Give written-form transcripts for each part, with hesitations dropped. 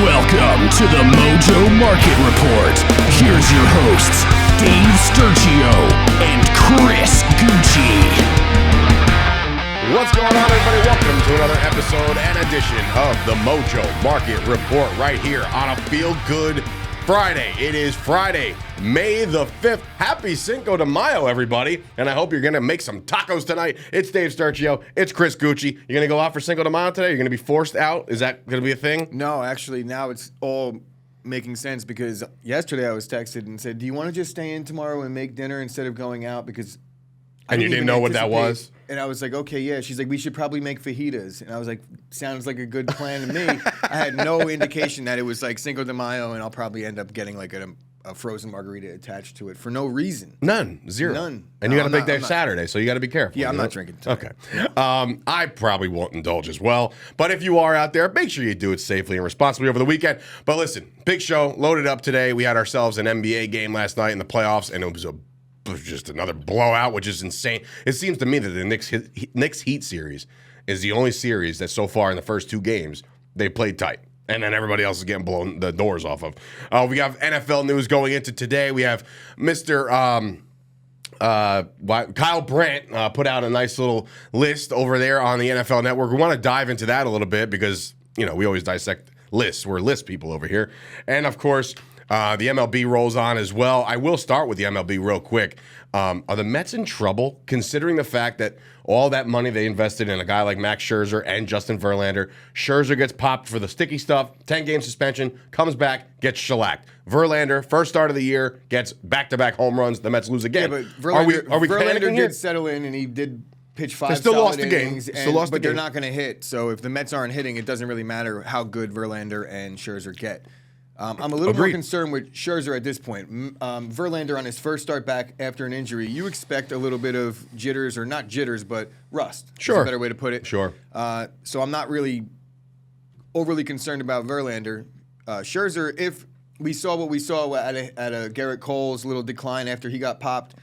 Welcome to the Mojo Market Report. Here's your hosts, Dave Sturchio and Chris Gueci. What's going on, everybody? Welcome to another episode and edition of the Mojo Market Report right here on a Feel Good Friday. It is Friday, May the 5th. Happy Cinco de Mayo, everybody. And I hope you're going to make some tacos tonight. It's Dave Sturchio. It's Chris Gueci. You're going to go out for Cinco de Mayo today? You're going to be forced out? Is that going to be a thing? No, actually, now it's all making sense because yesterday I was texted and said, do you want to just stay in tomorrow and make dinner instead of going out? Because And you didn't know what that was? And I was like, okay, yeah. She's like, we should probably make fajitas. And I was like, sounds like a good plan to me. I had no indication that it was like Cinco de Mayo and I'll probably end up getting like a frozen margarita attached to it for no reason. None. Zero. None. And you got a big day Saturday, so you got to be careful. Yeah, I'm not drinking today. Okay. I probably won't indulge as well. But if you are out there, make sure you do it safely and responsibly over the weekend. But listen, big show, loaded up today. We had ourselves an NBA game last night in the playoffs, and it was just another blowout, which is insane. It seems to me that the Knicks Heat series is the only series that so far in the first two games they played tight. And then everybody else is getting blown the doors off of. We have NFL news going into today. We have Mr. Kyle Brandt put out a nice little list over there on the NFL Network. We want to dive into that a little bit because, you know, we always dissect lists. We're list people over here. And, of course, the MLB rolls on as well. I will start with the MLB real quick. Are the Mets in trouble, considering the fact that all that money they invested in a guy like Max Scherzer and Justin Verlander? Scherzer gets popped for the sticky stuff, 10-game suspension, comes back, gets shellacked. Verlander, first start of the year, gets back-to-back home runs. The Mets lose again. Yeah, but Verlander, are we Verlander here? did settle in, and he did pitch five They still solid lost the game. innings, Still lost the but they're game. not going to hit. So if the Mets aren't hitting, it doesn't really matter how good Verlander and Scherzer get. I'm a little more concerned with Scherzer at this point. Verlander on his first start back after an injury, you expect a little bit of jitters, or not jitters, but rust. Sure. That's a better way to put it. Sure. So I'm not really overly concerned about Verlander. Scherzer, if we saw what we saw at a Garrett Cole's little decline after he got popped,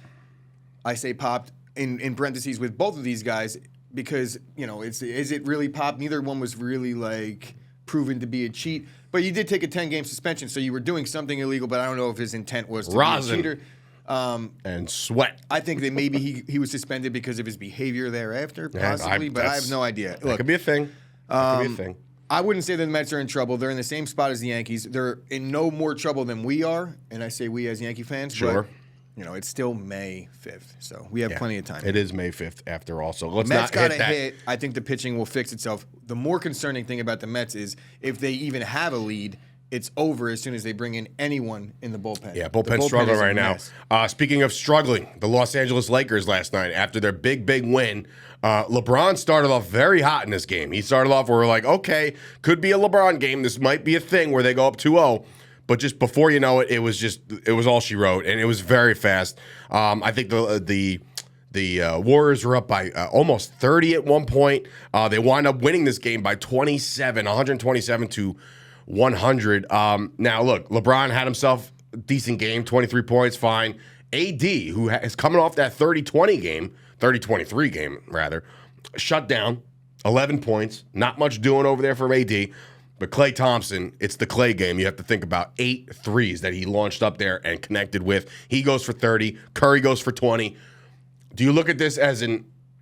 I say popped in parentheses with both of these guys because, you know, is it really popped? Neither one was really like proven to be a cheat. But you did take a 10-game suspension, so you were doing something illegal, but I don't know if his intent was to be a cheater. And sweat. I think that maybe he was suspended because of his behavior thereafter, possibly, but I have no idea. That could be a thing. I wouldn't say that the Mets are in trouble. They're in the same spot as the Yankees. They're in no more trouble than we are, and I say we as Yankee fans. Sure. But, you know, it's still May 5th, so we have plenty of time. It is May 5th after all, so let's Mets not hit got that. to hit. I think the pitching will fix itself. The more concerning thing about the Mets is if they even have a lead, it's over as soon as they bring in anyone in the bullpen. Yeah, the bullpen's struggling is a right now. mess. Speaking of struggling, the Los Angeles Lakers last night, after their big win, LeBron started off very hot in this game. He started off where we're like, okay, could be a LeBron game. This might be a thing where they go up 2-0. But just before you know it, it was all she wrote, and it was very fast. I think the Warriors were up by almost 30 at one point. They wound up winning this game by 127 to 100. Now, look, LeBron had himself a decent game, 23 points, fine. AD, who is coming off that 30-23 game, rather, shut down, 11 points. Not much doing over there for AD. But Klay Thompson, it's the Klay game. You have to think about 8 threes that he launched up there and connected with. He goes for 30. Curry goes for 20. Do you look at this as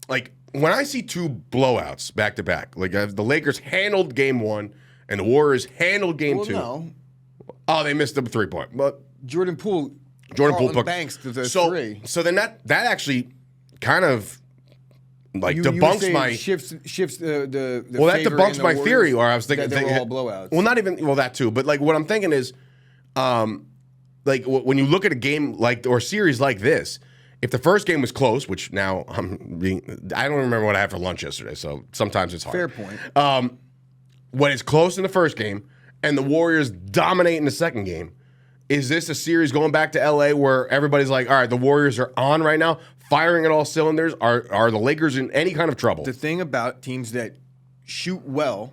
like, when I see two blowouts back-to-back, like the Lakers handled game 1 and the Warriors handled game 2. No. Oh, they missed the 3-point. But Jordan Poole took Banks to the three. So then that actually kind of like You debunks say my shifts the well, that favor debunks in the my Warriors, theory, or I was thinking that they were all blowouts. Well, not even that too, but like what I'm thinking is, like when you look at a game like or a series like this, if the first game was close, which now I don't remember what I had for lunch yesterday, so sometimes it's hard. Fair point. When it's close in the first game and the Warriors dominate in the second game, is this a series going back to LA where everybody's like, all right, the Warriors are on right now, firing at all cylinders? Are the Lakers in any kind of trouble? The thing about teams that shoot well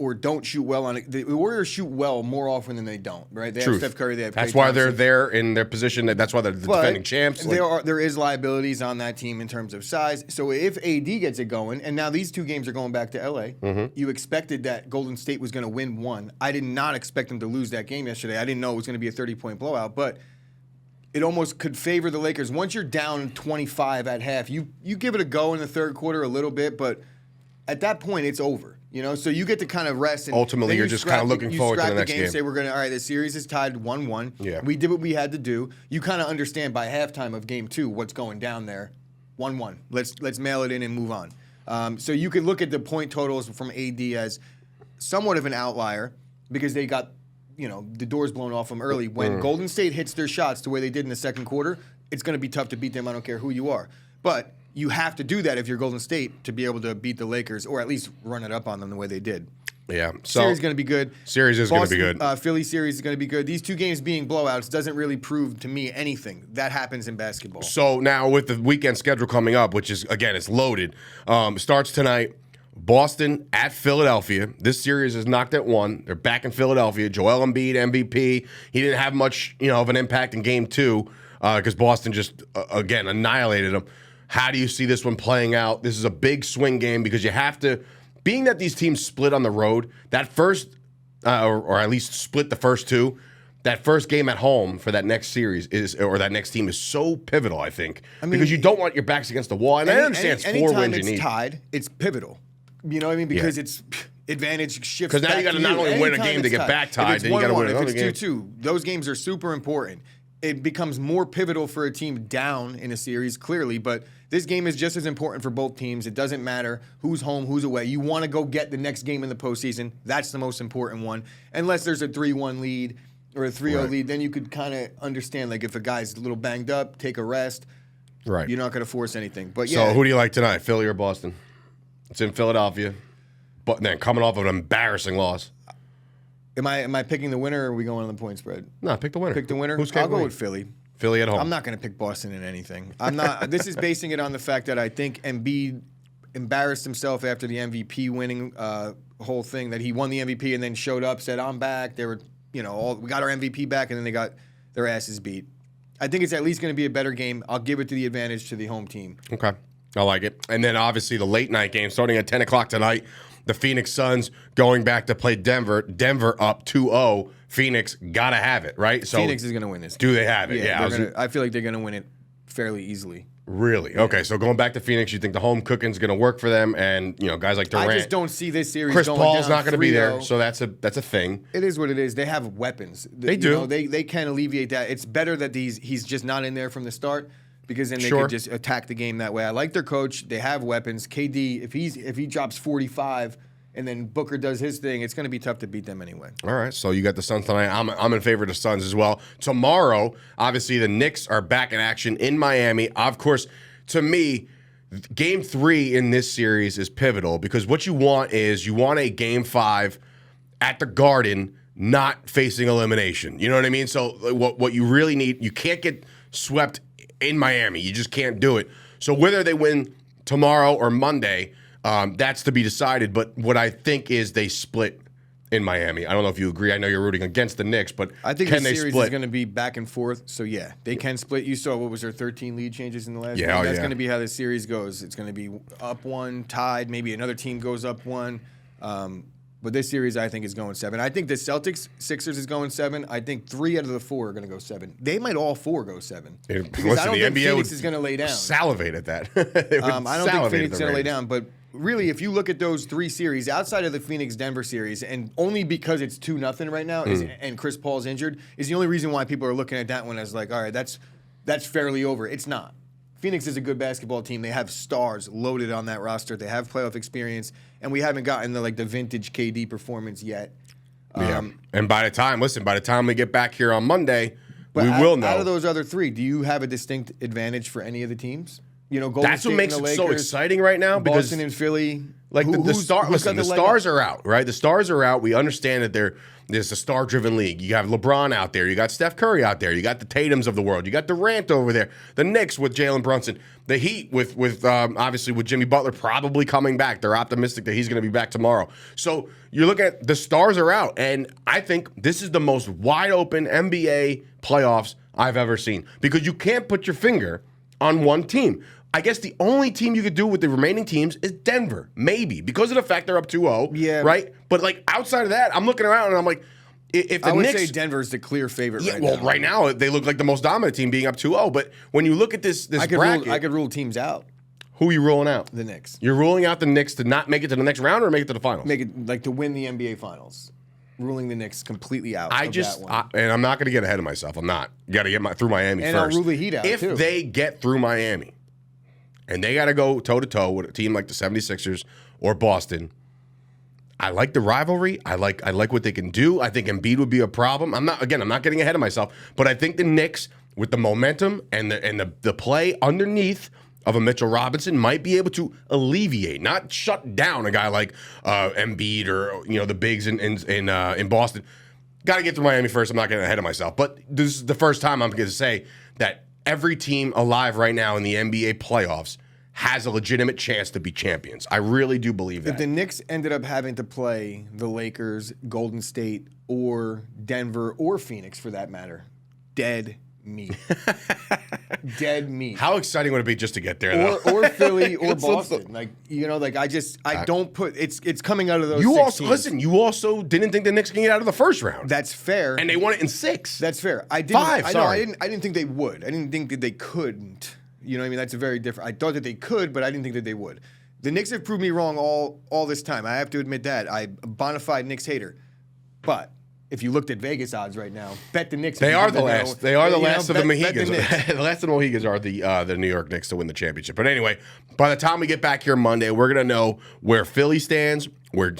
or don't shoot well on it. The Warriors shoot well more often than they don't, right? They have Steph Curry, they have That's Klay why Thompson. they're there in their position. That's why they're the defending champs. There is liabilities on that team in terms of size. So if AD gets it going, and now these two games are going back to LA, you expected that Golden State was going to win one. I did not expect them to lose that game yesterday. I didn't know it was going to be a 30-point blowout, but it almost could favor the Lakers. Once you're down 25 at half, you give it a go in the third quarter a little bit, but at that point it's over. So you get to kind of rest. And ultimately, you're just kind of looking forward to the next game. Say we're going to, all right, the series is tied 1-1. Yeah. We did what we had to do. You kind of understand by halftime of game 2 what's going down there. 1-1. Let's mail it in and move on. So you could look at the point totals from AD as somewhat of an outlier because they got, the doors blown off them early. When Golden State hits their shots the way they did in the second quarter, it's going to be tough to beat them. I don't care who you are. But you have to do that if you're Golden State to be able to beat the Lakers or at least run it up on them the way they did. Yeah. So series is going to be good. Series is going to be good. Philly series is going to be good. These two games being blowouts doesn't really prove to me anything. That happens in basketball. So now with the weekend schedule coming up, which is, again, it's loaded, starts tonight. Boston at Philadelphia. This series is knocked at 1. They're back in Philadelphia. Joel Embiid, MVP. He didn't have much, of an impact in game 2 because Boston just, again, annihilated him. How do you see this one playing out? This is a big swing game because you have to, being that these teams split on the road, that first, or at least split the first two, that first game at home for that next series or that next team is so pivotal, I think, because you don't want your backs against the wall. And I understand it's 4 wins you need. Anytime it's tied, it's pivotal. You know what I mean? Because it's advantage shifts. Because now you got to not only win a game to get back tied, then you got to win another game. If it's 2-2, those games are super important. It becomes more pivotal for a team down in a series, clearly, but this game is just as important for both teams. It doesn't matter who's home, who's away. You want to go get the next game in the postseason. That's the most important one. Unless there's a 3-1 lead or a 3-0 lead, then you could kind of understand, like, if a guy's a little banged up, take a rest. Right. You're not going to force anything. But So who do you like tonight, Philly or Boston? It's in Philadelphia. But then coming off of an embarrassing loss. Am I picking the winner or are we going on the point spread? No, pick the winner. Pick the winner? Who's I'll go with Philly. Philly at home. I'm not going to pick Boston in anything. I'm not. This is basing it on the fact that I think Embiid embarrassed himself after the MVP winning whole thing, that he won the MVP and then showed up, said, I'm back. They were, we got our MVP back, and then they got their asses beat. I think it's at least going to be a better game. I'll give it to the advantage to the home team. Okay. I like it. And then obviously the late night game starting at 10 o'clock tonight. The Phoenix Suns going back to play Denver. Denver up 2-0. Phoenix got to have it, right? So Phoenix is going to win this. Do they have it? Yeah. I feel like they're going to win it fairly easily. Really? Yeah. Okay, so going back to Phoenix, you think the home cooking's going to work for them, and guys like Durant. I just don't see this series. Chris going Paul's down not going to be there, 3-0. so that's a thing. It is what it is. They have weapons. They do. They can alleviate that. It's better that he's just not in there from the start, because then they could just attack the game that way. I like their coach. They have weapons. KD, if he drops 45 and then Booker does his thing, it's going to be tough to beat them anyway. All right, so you got the Suns tonight. I'm in favor of the Suns as well. Tomorrow, obviously, the Knicks are back in action in Miami. Of course, to me, Game 3 in this series is pivotal because what you want a Game 5 at the Garden, not facing elimination. You know what I mean? So what you really need, you can't get swept in Miami. You just can't do it. So whether they win tomorrow or Monday, that's to be decided. But what I think is they split in Miami. I don't know if you agree. I know you're rooting against the Knicks, but I think can the they series split? is going to be back and forth. So, yeah, they can split. You saw, what was there, 13 lead changes in the last game? That's going to be how the series goes. It's going to be up 1, tied. Maybe another team goes up 1. But this series, I think, is going 7. I think the Celtics-Sixers is going 7. I think 3 out of the 4 are going to go 7. They might all 4 go 7. Because I don't think Phoenix is going to lay down. Salivate at that. I don't think Phoenix is going to lay down. But really, if you look at those 3 series, outside of the Phoenix-Denver series, and only because it's 2-0 right now, and Chris Paul's injured, is the only reason why people are looking at that one as like, all right, that's fairly over. It's not. Phoenix is a good basketball team. They have stars loaded on that roster. They have playoff experience, and we haven't gotten the vintage KD performance yet. And by the time we get back here on Monday, we will know. Out of those other 3, do you have a distinct advantage for any of the teams? Golden That's State what makes and the it so Lakers, exciting right now because Boston and Philly. like the stars are out, right? The stars are out. We understand that there's a star-driven league. You have LeBron out there. You got Steph Curry out there. You got the Tatums of the world. You got Durant over there. The Knicks with Jalen Brunson. The Heat with obviously with Jimmy Butler probably coming back. They're optimistic that he's going to be back tomorrow. So you're looking at the stars are out, and I think this is the most wide-open NBA playoffs I've ever seen because you can't put your finger on one team. I guess the only team you could do with the remaining teams is Denver, maybe, because of the fact they're up 2-0, right? But, like, outside of that, I'm looking around and I'm like, if the Knicks... I would say Denver's the clear favorite right now. Well, right now, they look like the most dominant team being up 2-0, but when you look at this bracket... I could rule teams out. Who are you ruling out? The Knicks. You're ruling out the Knicks to not make it to the next round or make it to the finals? Make it, like, to win the NBA Finals. Ruling the Knicks completely out that one. And I'm not going to get ahead of myself. I'm not. You got to get through Miami and first. And I'll rule the Heat out, if too. they get through Miami... and they got to go toe-to-toe with a team like the 76ers or Boston. I like the rivalry. I like what they can do. I think Embiid would be a problem. I'm not getting ahead of myself, but I think the Knicks, with the momentum and the play underneath of a Mitchell Robinson, might be able to alleviate, not shut down a guy like Embiid or the bigs in Boston. Got to get to Miami first. I'm not getting ahead of myself, but this is the first time I'm going to say that every team alive right now in the NBA playoffs has a legitimate chance to be champions. I really do believe that. If the Knicks ended up having to play the Lakers, Golden State, or Denver, or Phoenix for that matter, dead meat. Dead meat. How exciting would it be just to get there, though? Or Philly or Boston. I don't put it's coming out of those. You also didn't think the Knicks can get out of the first round. That's fair. And they won it in 6. That's fair. I didn't think they would. I didn't think that they couldn't. You know what I mean? That's a very different. I thought that they could, but I didn't think that they would. The Knicks have proved me wrong all this time. I have to admit that. I'm a bona fide Knicks hater. But if you looked at Vegas odds right now, bet the Knicks. They are the last. They are the last of the Mohegans. The last of the Mohegans are the New York Knicks to win the championship. But anyway, by the time we get back here Monday, we're gonna know where Philly stands, where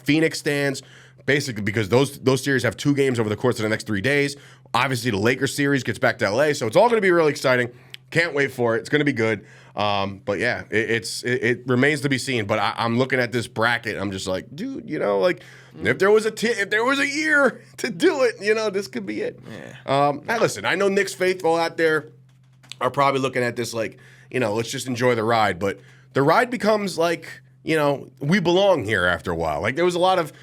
Phoenix stands. Basically, because those series have 2 games over the course of the next 3 days. Obviously, the Lakers series gets back to LA, so it's all going to be really exciting. Can't wait for it. It's going to be good. But yeah, it remains to be seen. But I'm looking at this bracket. I'm just like, dude, if there was a year to do it, this could be it. Yeah. Now listen, I know Knicks faithful out there are probably looking at this like, let's just enjoy the ride. But the ride becomes like, we belong here after a while. Like there was a lot of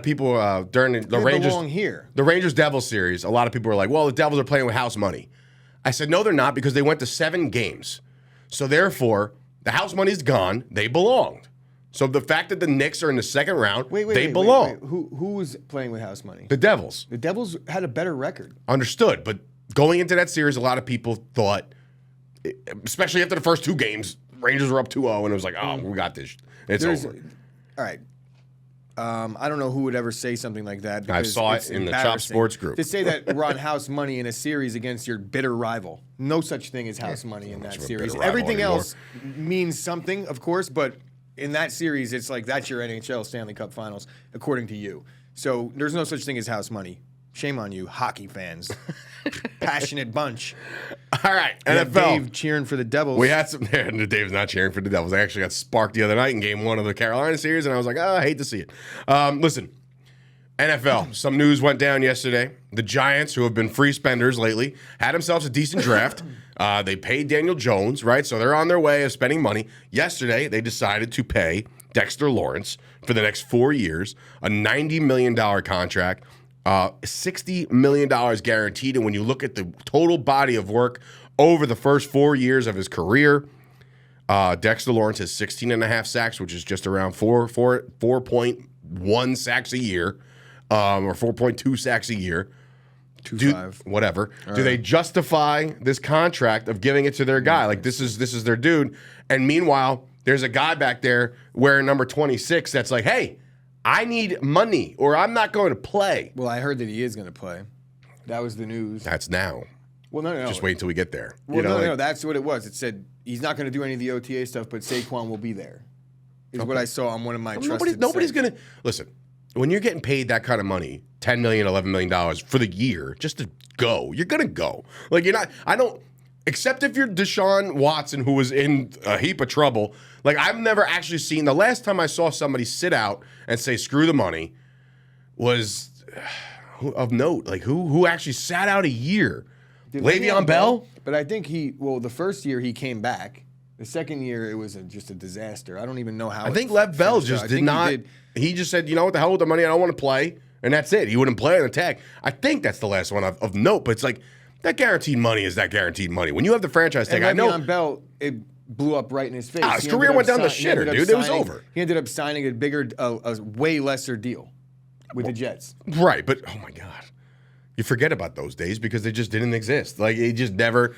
people during the Rangers belong here. The Rangers Devils series. A lot of people were like, well, the Devils are playing with house money. I said, no, they're not, because they went to 7 games. So therefore, the house money's gone. They belonged. So the fact that the Knicks are in the second round, they belong. Who was playing with house money? The Devils. The Devils had a better record. Understood. But going into that series, a lot of people thought, especially after the first 2 games, Rangers were up 2-0, and it was like, oh, we got this. It's over. All right. I don't know who would ever say something like that. I saw it in the Chop Sports group. To say that we're on house money in a series against your bitter rival. No such thing as house money in that series. Everything else means something, of course, but in that series, it's like that's your NHL Stanley Cup Finals, according to you. So there's no such thing as house money. Shame on you, hockey fans. Passionate bunch. All right, NFL. Dave cheering for the Devils. We had some. Dave's not cheering for the Devils. I actually got sparked the other night in Game 1 of the Carolina series, and I was like, I hate to see it. Listen, NFL. Some news went down yesterday. The Giants, who have been free spenders lately, had themselves a decent draft. They paid Daniel Jones, right? So they're on their way of spending money. Yesterday, they decided to pay Dexter Lawrence for the next 4 years, a $90 million contract. $60 million guaranteed. And when you look at the total body of work over the first 4 years of his career, Dexter Lawrence has 16.5 sacks, which is just around 4.1 sacks a year, or 4.2 sacks a year. 2.5. Whatever. Do they justify this contract of giving it to their guy? Like this is their dude. And meanwhile, there's a guy back there wearing number 26 that's like, hey, I need money, or I'm not going to play. Well, I heard that he is going to play. That was the news. That's now. Well, no. Just wait until we get there. Well, no. That's what it was. It said he's not going to do any of the OTA stuff, but Saquon will be there. Is what I saw on one of my trusted Nobody's going to listen. When you're getting paid that kind of money, $10 million, $11 million for the year, just to go, you're going to go. Like you're not. except if you're Deshaun Watson, who was in a heap of trouble. Like, I've never actually seen, the last time I saw somebody sit out and say, screw the money, was of note. Like, who actually sat out a year? Le'Veon Bell? But I think the first year he came back. The second year, it was just a disaster. I don't even know how. I think Lev Bell just did not. He just said, you know what, the hell with the money, I don't want to play. And that's it. He wouldn't play an attack. I think that's the last one of note, but it's like, that guaranteed money is that guaranteed money. When you have the franchise tag, I know. Le'Veon Bell, it blew up right in his face. His career went down the shitter, dude. It was over. He ended up signing a way lesser deal with the Jets. Right, but oh my God. You forget about those days because they just didn't exist. Like, it just never.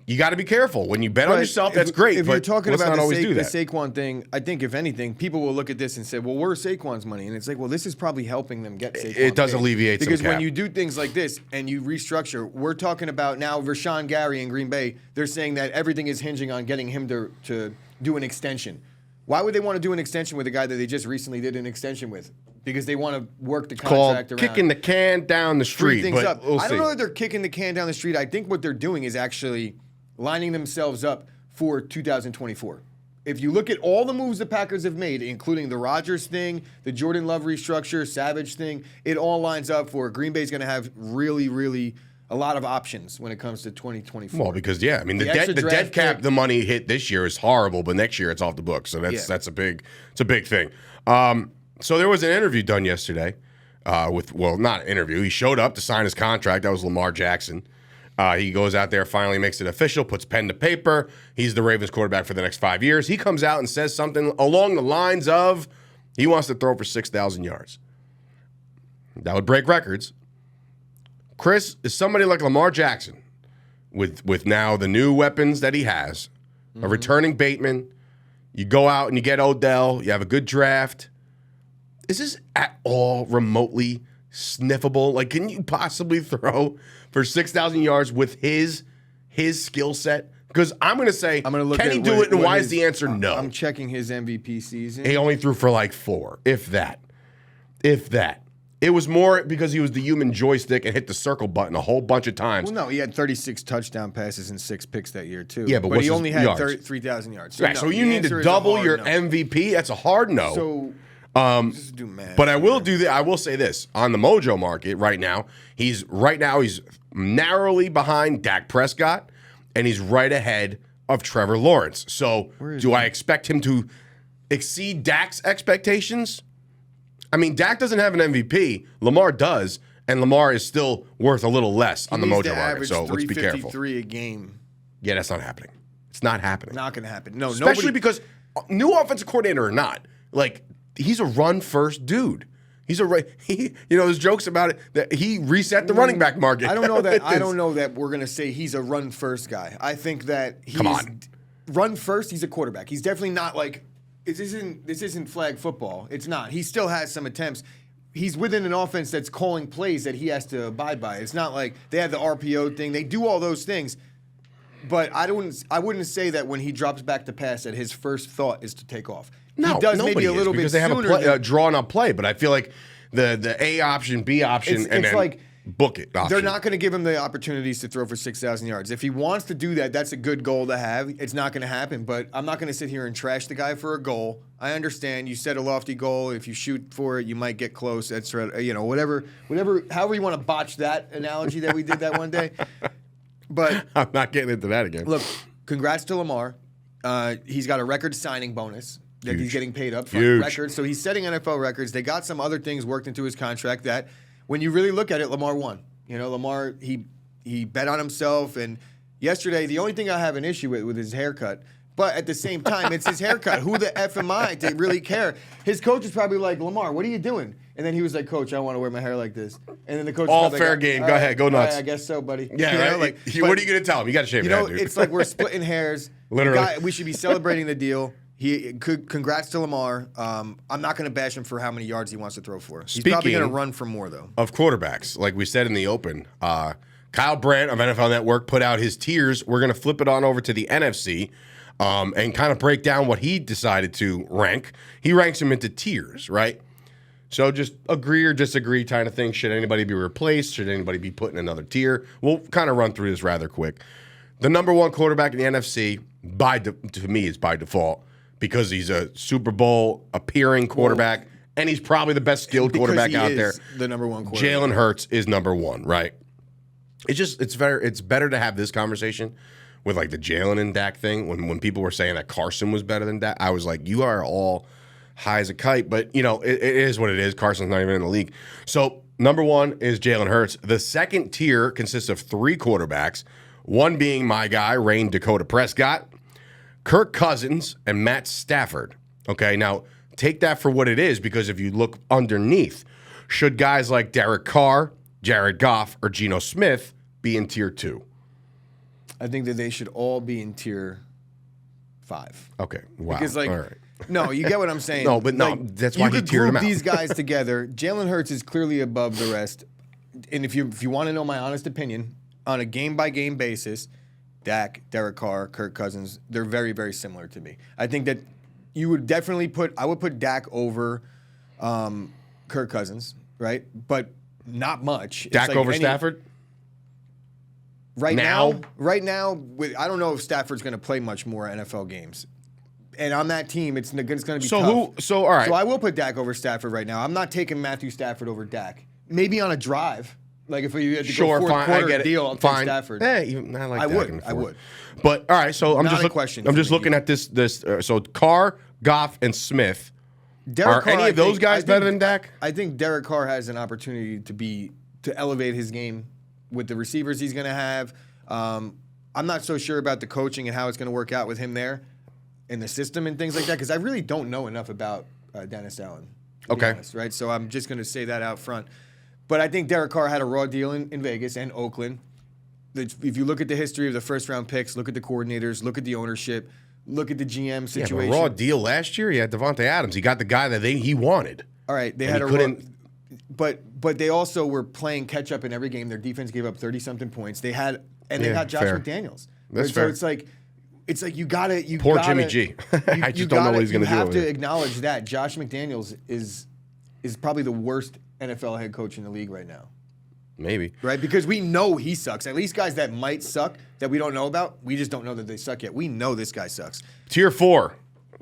You got to be careful. When you bet on yourself, that's great. If you're talking about the Saquon Saquon thing, I think if anything, people will look at this and say, well, where's Saquon's money? And it's like, well, this is probably helping them get Saquon. It does alleviate some because cap. when you do things like this and you restructure, we're talking about now Rashawn Gary in Green Bay. They're saying that everything is hinging on getting him to do an extension. Why would they want to do an extension with a guy that they just recently did an extension with? Because they want to work the contract around. Kicking the can down the street. Things but up. We'll I don't see. know that they're kicking the can down the street. I think what they're doing is actually lining themselves up for 2024. If you look at all the moves the Packers have made, including the Rodgers thing, the Jordan Love restructure, Savage thing, it all lines up for Green Bay's going to have really, really a lot of options when it comes to 2024. Well, because I mean the dead cap, the money hit this year is horrible, but next year it's off the books. So that's a big thing. So there was an interview done yesterday not an interview. He showed up to sign his contract. That was Lamar Jackson. He goes out there, finally makes it official, puts pen to paper. He's the Ravens quarterback for the next 5 years. He comes out and says something along the lines of he wants to throw for 6,000 yards. That would break records. Chris is somebody like Lamar Jackson with now the new weapons that he has, a returning Bateman. You go out and you get Odell. You have a good draft. Is this at all remotely sniffable? Like, can you possibly throw for 6,000 yards with his skill set? Because I'm going to say, can he do it, and why is the answer no? I'm checking his MVP season. He only threw for like 4, if that. If that. It was more because he was the human joystick and hit the circle button a whole bunch of times. Well, no, he had 36 touchtown passes and 6 picks that year, too. Yeah, but he only had 3,000 yards. So, so you need to double your MVP? That's a hard no. So, just do math. But I will do that. I will say this. On the Mojo market right now, he's narrowly behind Dak Prescott, and he's right ahead of Trevor Lawrence. So do I expect him to exceed Dak's expectations? I mean, Dak doesn't have an MVP. Lamar does, and Lamar is still worth a little less on the Mojo market. So let's be careful. 353 a game. Yeah, that's not happening. It's not happening. Not going to happen. No, especially because new offensive coordinator or not, like, he's a run-first dude. There's jokes about it that he reset the running back market. I don't know that. I don't know that we're gonna say he's a run-first guy. I think that he's run-first. He's a quarterback. He's definitely not like this. Isn't flag football. It's not. He still has some attempts. He's within an offense that's calling plays that he has to abide by. It's not like they have the RPO thing. They do all those things. But I wouldn't say that when he drops back to pass that his first thought is to take off. No, he does maybe a little bit because they have sooner a drawn-up play. But I feel like the A option, B option, and then like, book it option. They're not going to give him the opportunities to throw for 6,000 yards. If he wants to do that, that's a good goal to have. It's not going to happen. But I'm not going to sit here and trash the guy for a goal. I understand you set a lofty goal. If you shoot for it, you might get close. That's whatever. However you want to botch that analogy that we did that one day. But I'm not getting into that again. Look, congrats to Lamar. He's got a record signing bonus that he's getting paid up for. Record. So he's setting NFL records. They got some other things worked into his contract that, when you really look at it, Lamar won. Lamar, he bet on himself. And yesterday, the only thing I have an issue with his haircut. But at the same time, it's his haircut. Who the F am I to really care? His coach is probably like, Lamar, what are you doing? And then he was like, Coach, I want to wear my hair like this. And then the coach all was fair like, game. Go ahead. Go nuts. I guess so, buddy. Yeah, right? What are you going to tell him? You got to shave your head, dude. It's like we're splitting hairs. Literally. We should be celebrating the deal. Congrats to Lamar. I'm not going to bash him for how many yards he wants to throw for. He's probably going to run for more, though. Of quarterbacks, like we said in the open, Kyle Brandt of NFL Network put out his tiers. We're going to flip it on over to the NFC and kind of break down what he decided to rank. He ranks them into tiers, right? So just agree or disagree kind of thing. Should anybody be replaced? Should anybody be put in another tier? We'll kind of run through this rather quick. the number one quarterback in the NFC to me is by default because he's a Super Bowl appearing quarterback, and he's probably the best skilled quarterback out there. The number one quarterback. Jalen Hurts is number one, right? It's better to have this conversation with like the Jalen and Dak thing. When people were saying that Carson was better than Dak, I was like, you are all high as a kite. But you know, it is what it is. Carson's not even in the league. So number one is Jalen Hurts. The second tier consists of 3 quarterbacks. One being my guy, Rain Dakota Prescott, Kirk Cousins, and Matt Stafford. Okay, now take that for what it is, because if you look underneath, should guys like Derek Carr, Jared Goff, or Geno Smith be in tier 2? I think that they should all be in tier 5. Okay, wow. Because all right. No, you get what I'm saying. No, but no, that's why he tiered them out. These guys together. Jalen Hurts is clearly above the rest. And if you want to know my honest opinion, on a game-by-game basis, Dak, Derek Carr, Kirk Cousins, they're very, very similar to me. I think that you would definitely I would put Dak over Kirk Cousins, right? But not much. Dak over Stafford? Right now, I don't know if Stafford's going to play much more NFL games. And on that team, it's going to be tough. All right. So I will put Dak over Stafford right now. I'm not taking Matthew Stafford over Dak. Maybe on a drive. Like if you had to go fourth quarter deal, I'll take Stafford. I would. But all right, so I'm just looking at this. So Carr, Goff, and Smith. Are any of those guys better than Dak? I think Derek Carr has an opportunity to elevate his game with the receivers he's going to have. I'm not so sure about the coaching and how it's going to work out with him there in the system and things like that, because I really don't know enough about Dennis Allen. To be honest, right? So I'm just going to say that out front. But I think Derek Carr had a raw deal in Vegas and Oakland. If you look at the history of the first-round picks, look at the coordinators, look at the ownership, look at the GM situation. Yeah, raw deal last year, he had Devontae Adams. He got the guy that he wanted. All right, they had but they also were playing catch-up in every game. Their defense gave up 30-something points. They got Josh McDaniels. That's fair. So it's like you gotta Poor Jimmy G. I just don't know what he's going to do. You have to acknowledge that Josh McDaniels is probably the worst NFL head coach in the league right now. Maybe. Right? Because we know he sucks. At least guys that might suck that we don't know about, we just don't know that they suck yet. We know this guy sucks. Tier 4,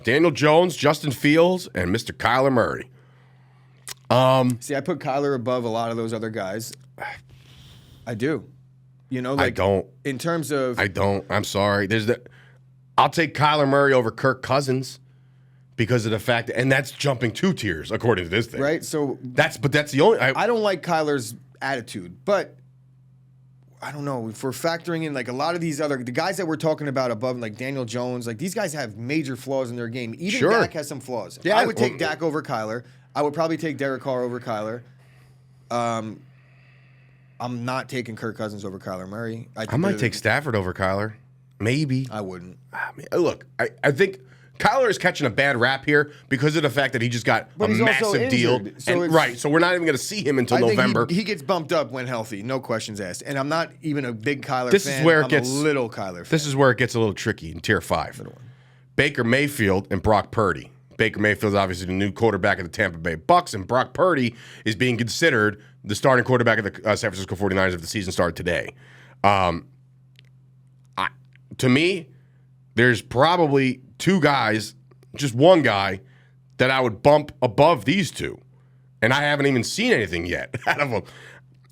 Daniel Jones, Justin Fields, and Mr. Kyler Murray. See, I put Kyler above a lot of those other guys. I do. You know, like I don't. In terms of I don't. I'm sorry. I'll take Kyler Murray over Kirk Cousins. Because of the fact, and that's jumping 2 tiers according to this thing, right? So that's the only. I don't like Kyler's attitude, but I don't know if we're factoring in like a lot of these the guys that we're talking about above, like Daniel Jones, like these guys have major flaws in their game. Even Dak has some flaws. Yeah, I would take Dak over Kyler. I would probably take Derek Carr over Kyler. I'm not taking Kirk Cousins over Kyler Murray. I might take Stafford over Kyler. Maybe I wouldn't. Look, I think. Kyler is catching a bad rap here because of the fact that he just got a massive deal. So we're not even going to see him until November. He gets bumped up when healthy, no questions asked. And I'm not even a big Kyler fan. This is where it gets a little Kyler fan. This is where it gets a little tricky in tier 5. Baker Mayfield and Brock Purdy. Baker Mayfield is obviously the new quarterback of the Tampa Bay Bucks, and Brock Purdy is being considered the starting quarterback of the San Francisco 49ers if the season started today. To me, there's probably 2 guys, just one guy, that I would bump above these 2. And I haven't even seen anything yet out of them.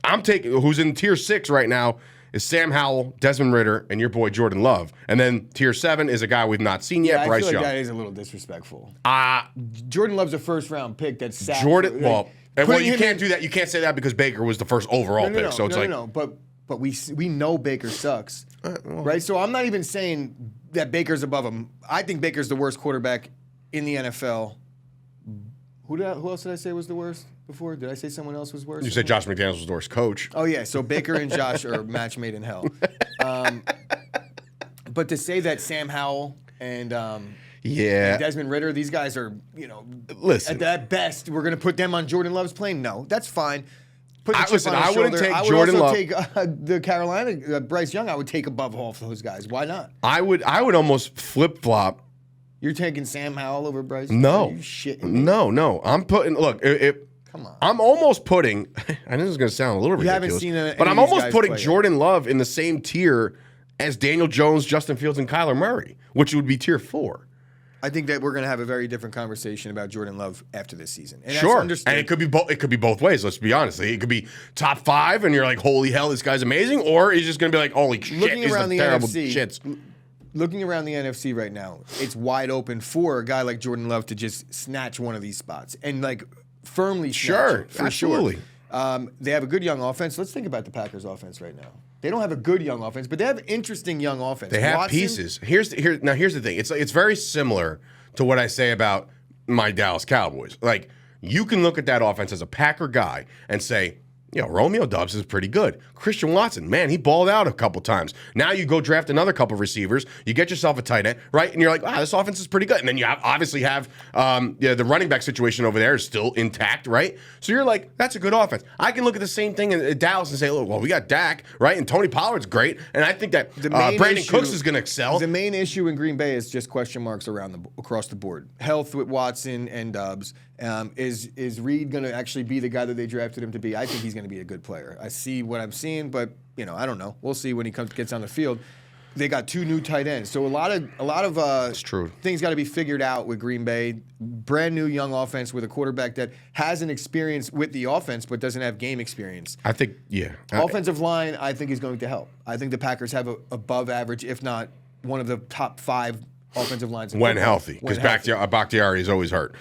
I'm taking, who's in tier 6 right now, is Sam Howell, Desmond Ridder, and your boy Jordan Love. And then tier 7 is a guy we've not seen yet, Bryce Young. I feel like that is a little disrespectful. Jordan Love's a first-round pick that's sat. Well, you can't do that. You can't say that because Baker was the first overall pick. So it's But we know Baker sucks, right? So I'm not even saying that Baker's above him. I think Baker's the worst quarterback in the NFL. Who else did I say was the worst before? Did I say someone else was worse? You said Josh McDaniels was the worst coach. Oh, yeah. So Baker and Josh are match made in hell. But to say that Sam Howell and Desmond Ridder, these guys are, listen, at best, we're going to put them on Jordan Love's plane? No, that's fine. I wouldn't take Jordan Love. I would also take the Carolina Bryce Young. I would take above all of those guys. Why not? I would almost flip flop. You're taking Sam Howell over Bryce? No. Are you shitting me? No. I'm putting. Look, come on. I'm almost putting. I know this is going to sound a little ridiculous, haven't seen but I'm almost putting Jordan Love in the same tier as Daniel Jones, Justin Fields, and Kyler Murray, which would be tier 4. I think that we're going to have a very different conversation about Jordan Love after this season. And Sure, that's and it could be it could be both ways. Let's be honest. It could be top 5, and you're like, holy hell, this guy's amazing, or he's just going to be like, holy shit, he's the terrible shits. Looking around the NFC right now, it's wide open for a guy like Jordan Love to just snatch one of these spots and like firmly snatch it, for absolutely. Sure. They have a good young offense. Let's think about the Packers' offense right now. They don't have a good young offense, but they have interesting young offense. They have pieces. Here's the thing. It's very similar to what I say about my Dallas Cowboys. Like, you can look at that offense as a Packer guy and say, Romeo Doubs is pretty good. Christian Watson, man, he balled out a couple times. Now you go draft another couple receivers. You get yourself a tight end, right? And you're like, wow, this offense is pretty good. And then you obviously have the running back situation over there is still intact, right? So you're like, that's a good offense. I can look at the same thing in Dallas and say, look, well, we got Dak, right? And Tony Pollard's great. And I think that Brandon Cooks is going to excel. The main issue in Green Bay is just question marks across the board. Health with Watson and Doubs. Is Reed going to actually be the guy that they drafted him to be? I think he's going to be a good player. I see what I'm seeing, but I don't know. We'll see when he gets on the field. They got 2 new tight ends, so a lot of things got to be figured out with Green Bay. Brand new young offense with a quarterback that has an experience with the offense but doesn't have game experience. I think, yeah. Offensive line, I think, is going to help. I think the Packers have a above average, if not one of the top 5 offensive lines when healthy, because Bakhtiari is always hurt.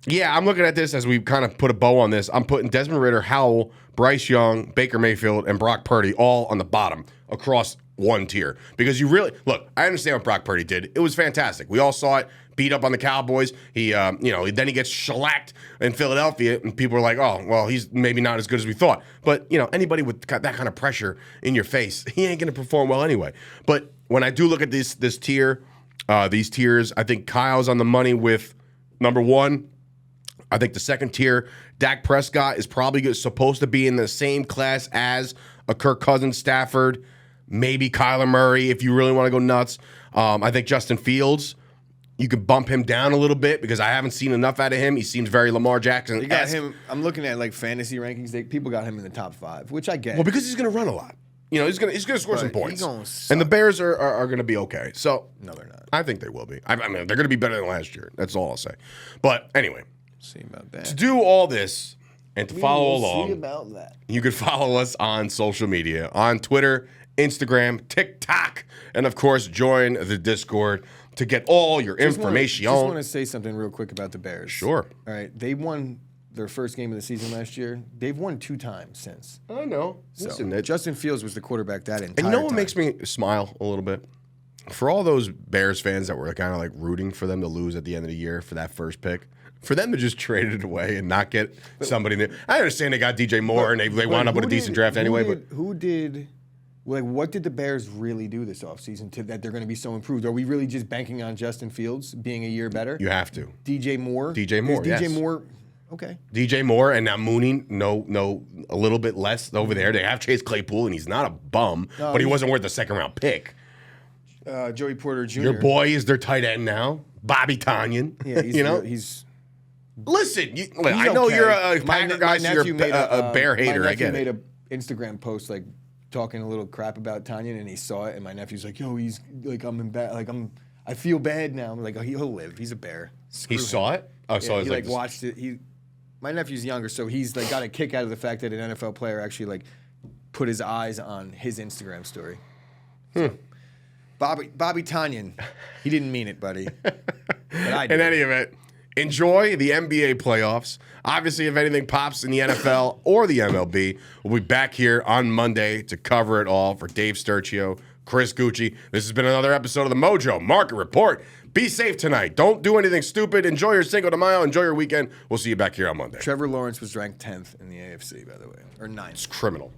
Yeah, I'm looking at this as we kind of put a bow on this. I'm putting Desmond Ridder, Howell, Bryce Young, Baker Mayfield, and Brock Purdy all on the bottom across one tier. Because you really look, I understand what Brock Purdy did. It was fantastic. We all saw it. Beat up on the Cowboys. He, then he gets shellacked in Philadelphia, and people are like, "Oh, well, he's maybe not as good as we thought." But anybody with that kind of pressure in your face, he ain't going to perform well anyway. But when I do look at this tier, these tiers, I think Kyle's on the money with number 1. I think the second tier, Dak Prescott is probably supposed to be in the same class as a Kirk Cousins, Stafford, maybe Kyler Murray if you really want to go nuts. I think Justin Fields, you could bump him down a little bit because I haven't seen enough out of him. He seems very Lamar Jackson. You got him. I'm looking at like fantasy rankings. People got him in the top 5, which I get. Well, because he's going to run a lot. He's going to score some points. And the Bears are going to be okay. So no, they're not. I think they will be. I mean, they're going to be better than last year. That's all I'll say. But anyway. See about that. To do all this and to follow along, see about that. You can follow us on social media, on Twitter, Instagram, TikTok, and of course, join the Discord to get all your information. I just want to say something real quick about the Bears. Sure. All right. They won their first game of the season last year. They've won 2 times since. I know. Listen, Justin Fields was the quarterback that entire time. And you know what makes me smile a little bit? For all those Bears fans that were kind of like rooting for them to lose at the end of the year for that first pick, for them to just trade it away and not get somebody new. I understand they got DJ Moore and they wound up with a decent draft anyway. What did the Bears really do this offseason that they're going to be so improved? Are we really just banking on Justin Fields being a year better? You have to. DJ Moore, yes. Moore, okay. DJ Moore and now Mooney, no, a little bit less over there. They have Chase Claypool and he's not a bum, but he wasn't worth the second-round pick. Joey Porter Jr. Your boy is their tight end now, Bobby Tonyan. Yeah, he's. Listen, I know you're a Packer guy, so you're a Bear hater. I get it. My nephew made an Instagram post like talking a little crap about Tonyan, and he saw it, and my nephew's like, "Yo, he's like, I feel bad now." I'm like, "Oh, he'll live. He's a Bear." He saw it. Oh, so he watched it. My nephew's younger, so he's like got a kick out of the fact that an NFL player actually like put his eyes on his Instagram story. So, Bobby Tonyan, he didn't mean it, buddy. But I did. In any event, enjoy the NBA playoffs. Obviously, if anything pops in the NFL or the MLB, we'll be back here on Monday to cover it all. For Dave Sturchio, Chris Gueci, this has been another episode of the Mojo Market Report. Be safe tonight. Don't do anything stupid. Enjoy your Cinco de Mayo. Enjoy your weekend. We'll see you back here on Monday. Trevor Lawrence was ranked 10th in the AFC, by the way, or 9th. It's criminal.